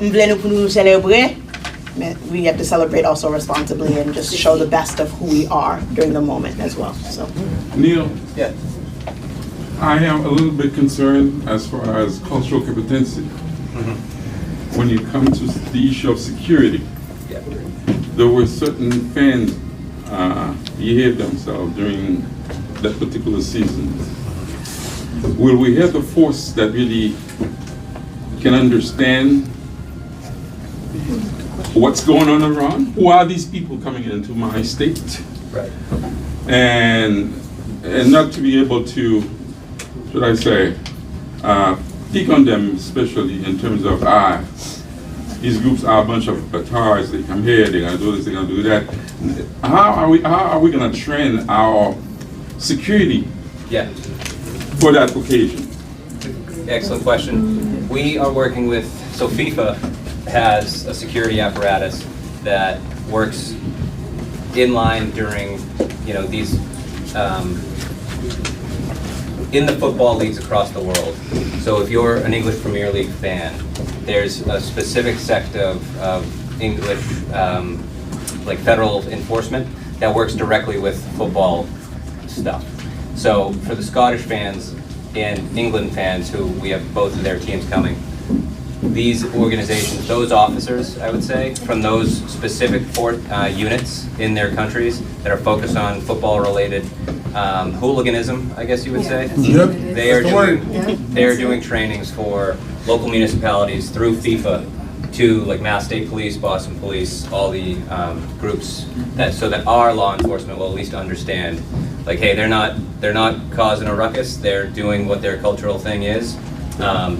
voulons nous pour nous célébrer, mais we have to celebrate also responsibly and just show the best of who we are during the moment as well. So, Neil, Yeah. I am a little bit concerned as far as cultural competency. When you come to the issue of security, Yeah. there were certain fans behaved themselves during that particular season. Will we have the force that really can understand what's going on around? Who are these people coming into my state? Right. And not to be able to, should I say, pick on them, especially in terms of these groups are a bunch of batards. They come here, they're gonna do this, they're gonna do that. How are we gonna train our security Yeah. for that occasion? Excellent question. We are working with, so FIFA has a security apparatus that works in line during, these, in the football leagues across the world. So if you're an English Premier League fan, there's a specific sect of English, like federal enforcement that works directly with football stuff. So for the Scottish fans and England fans, who we have both of their teams coming, these organizations, those officers, I would say, from those specific units in their countries that are focused on football-related hooliganism, I guess you would say. Yep. They are doing trainings for local municipalities through FIFA to like Mass State Police, Boston Police, all the groups so that our law enforcement will at least understand, like, hey, they're not causing a ruckus. They're doing what their cultural thing is, and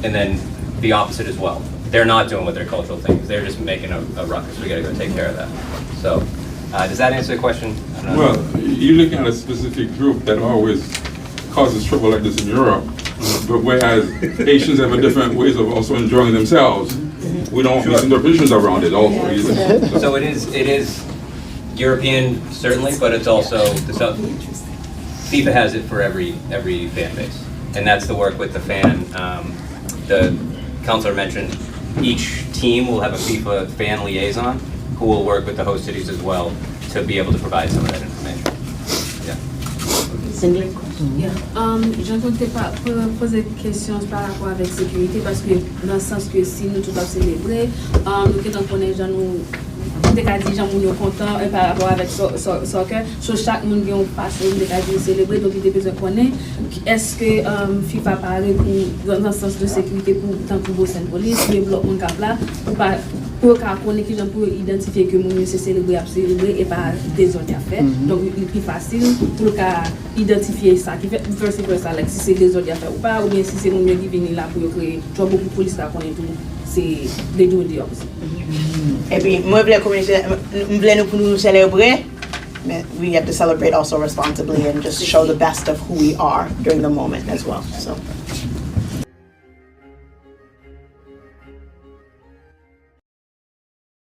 then the opposite as well. They're not doing what their cultural thing is. They're just making a ruckus. We got to go take care of that. So, does that answer the question? Well, you're looking at a specific group that always causes trouble like this in Europe, but whereas Asians have a different ways of also enjoying themselves, we don't have misinterpretations around it also. Either. So it is European, certainly, but it's also, FIFA has it for every fan base. And that's the work with the fan. The counselor mentioned each team will have a FIFA fan liaison who will work with the host cities as well to be able to provide some of that information. Yeah. Cindy? Je ne comptais pas poser des questions par rapport avec sécurité parce que dans le sens que si nous tout à célébrer, nous qui connaissons nous des cas des gens nous contents par rapport avec soccer, sur chaque monde qui ont passé des cas de célébrer, donc il est besoin de connaître est-ce que FIFA parle pour dans le sens de sécurité pour tant que Boston Police, les blocs mon cap là pour connaître qui pour identifier que mon c'est célébrer et pas des autres affaires. Donc il est plus facile pour identifier ça qui fait versa like si c'est des autres affaires ou pas, ou bien si c'est mon qui vient là pour créer tu beaucoup de police qui connaît tout, c'est des deux the opposite. Et puis, moi, nous voulons pour nous célébrer, mais we have to celebrate also responsibly and just show the best of who we are during the moment as well. So.